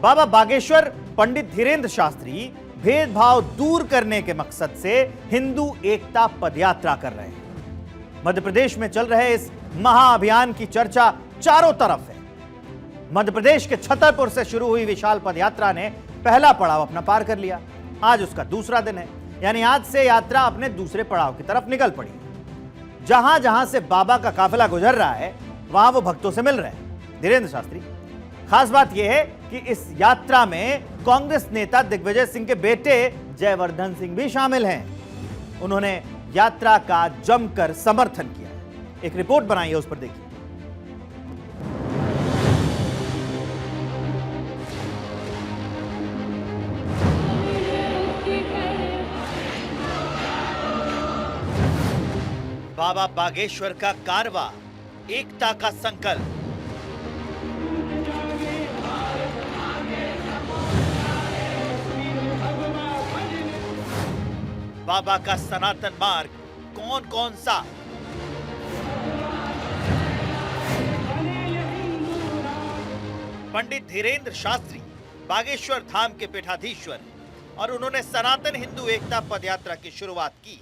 बाबा बागेश्वर पंडित धीरेन्द्र शास्त्री भेदभाव दूर करने के मकसद से हिंदू एकता पदयात्रा कर रहे हैं। मध्य प्रदेश में चल रहे इस महाअभियान की चर्चा चारों तरफ है। मध्य प्रदेश के छतरपुर से शुरू हुई विशाल पदयात्रा ने पहला पड़ाव अपना पार कर लिया। आज उसका दूसरा दिन है, यानी आज से यात्रा अपने दूसरे पड़ाव की तरफ निकल पड़ी। जहां जहां से बाबा का काफिला गुजर रहा है, वहां वो भक्तों से मिल रहे हैं धीरेन्द्र शास्त्री। खास बात यह है कि इस यात्रा में कांग्रेस नेता दिग्विजय सिंह के बेटे जयवर्धन सिंह भी शामिल हैं। उन्होंने यात्रा का जमकर समर्थन किया। एक रिपोर्ट बनाई है, उस पर देखिए। बाबा बागेश्वर का कारवा, एकता का संकल्प। बाबा का सनातन मार्ग कौन कौन सा? पंडित धीरेन्द्र शास्त्री बागेश्वर धाम के पीठाधीश्वर और उन्होंने सनातन हिंदू एकता पदयात्रा की शुरुआत की।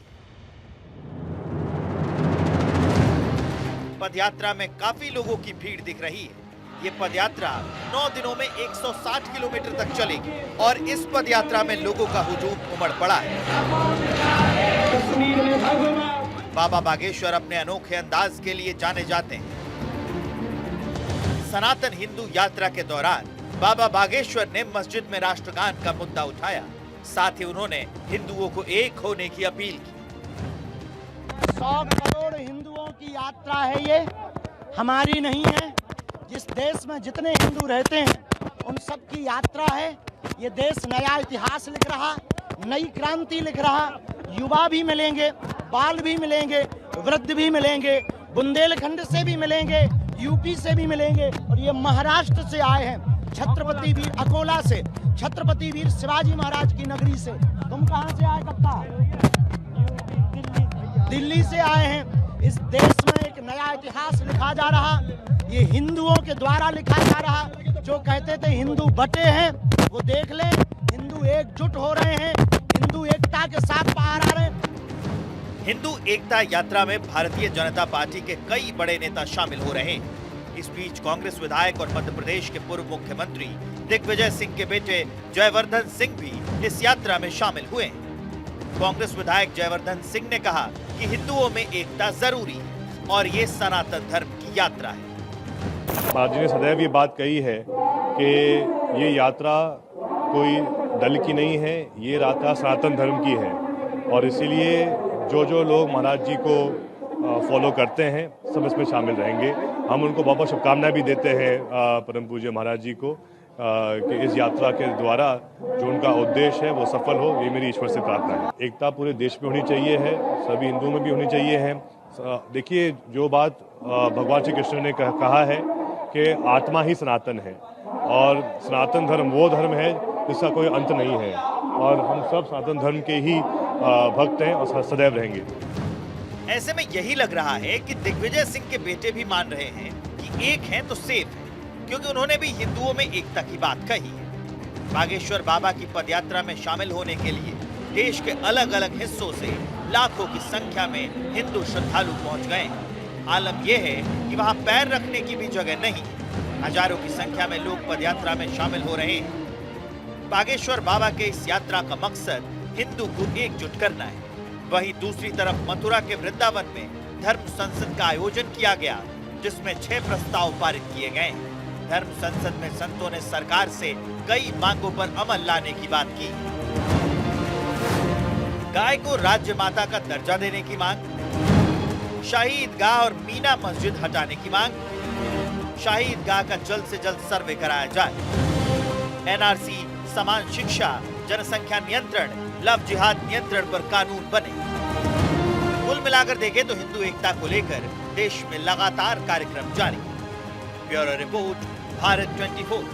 पदयात्रा में काफी लोगों की भीड़ दिख रही है। ये पदयात्रा 9 दिनों में 160 किलोमीटर तक चलेगी और इस पदयात्रा में लोगों का हुजूम उमड़ पड़ा है। बाबा बागेश्वर अपने अनोखे अंदाज के लिए जाने जाते हैं। सनातन हिंदू यात्रा के दौरान बाबा बागेश्वर ने मस्जिद में राष्ट्रगान का मुद्दा उठाया। साथ ही उन्होंने हिंदुओं को एक होने की अपील की। 100 करोड़ हिंदुओं की यात्रा है, ये हमारी नहीं है। जिस देश में जितने हिंदू रहते हैं उन सब की यात्रा है। ये देश नया इतिहास लिख रहा, नई क्रांति लिख रहा। युवा भी मिलेंगे, बाल भी मिलेंगे, वृद्ध भी मिलेंगे, बुंदेलखंड से भी मिलेंगे, यूपी से भी मिलेंगे और ये महाराष्ट्र से आए हैं, छत्रपति वीर अकोला से, छत्रपति वीर शिवाजी महाराज की नगरी से। तुम कहां से आए कप्ता? दिल्ली से आए हैं। इस देश में एक नया इतिहास लिखा जा रहा, ये हिंदुओं के द्वारा लिखा जा रहा। जो कहते थे हिंदू बटे हैं, वो देख लें, हिंदू एकजुट हो रहे हैं, हिंदू एकता के साथ बाहर आ रहे हैं। हिंदू एकता यात्रा में भारतीय जनता पार्टी के कई बड़े नेता शामिल हो रहे हैं। इस बीच कांग्रेस विधायक और मध्य प्रदेश के पूर्व मुख्यमंत्री दिग्विजय सिंह के बेटे जयवर्धन सिंह भी इस यात्रा में शामिल हुए हैं। कांग्रेस विधायक जयवर्धन सिंह ने कहा कि हिंदुओं में एकता जरूरी है और ये सनातन धर्म की यात्रा है। महाराज जी ने सदैव ये बात कही है कि ये यात्रा कोई दल की नहीं है, ये यात्रा सनातन धर्म की है और इसीलिए जो लोग महाराज जी को फॉलो करते हैं सब इसमें शामिल रहेंगे। हम उनको बहुत बहुत शुभकामनाएं भी देते हैं परम पूज्य महाराज जी को कि इस यात्रा के द्वारा जो उनका उद्देश्य है वो सफल हो, ये मेरी ईश्वर से प्रार्थना है। एकता पूरे देश में होनी चाहिए है, सभी हिंदुओं में भी होनी चाहिए है। देखिए, जो बात भगवान श्री कृष्ण ने कहा है कि आत्मा ही सनातन है और सनातन धर्म वो धर्म है जिसका कोई अंत नहीं है और हम सब सनातन धर्म के ही भक्त हैं और सदैव रहेंगे। ऐसे में यही लग रहा है कि दिग्विजय सिंह के बेटे भी मान रहे हैं कि एक हैं तो सेफ है, क्योंकि उन्होंने भी हिंदुओं में एकता की बात कही है। बागेश्वर बाबा की पदयात्रा में शामिल होने के लिए देश के अलग अलग हिस्सों से लाखों की संख्या में हिंदू श्रद्धालु पहुंच गए हैं। आलम यह है कि वहां पैर रखने की भी जगह नहीं। हजारों की संख्या में लोग पदयात्रा में शामिल हो रहे हैं। बागेश्वर बाबा के इस यात्रा का मकसद हिंदू को एकजुट करना है। वहीं दूसरी तरफ मथुरा के वृंदावन में धर्म संसद का आयोजन किया गया, जिसमें 6 प्रस्ताव पारित किए गए। धर्म संसद में संतों ने सरकार से कई मांगों पर अमल लाने की बात की। गाय को राज्य माता का दर्जा देने की मांग, शाही ईदगाह और मीना मस्जिद हटाने की मांग, शाही ईदगाह का जल्द से जल्द सर्वे कराया जाए, एनआरसी, समान शिक्षा, जनसंख्या नियंत्रण, लव जिहाद नियंत्रण पर कानून बने। कुल मिलाकर देखें तो हिंदू एकता को लेकर देश में लगातार कार्यक्रम जारी है। Bureau report, Bharat 24।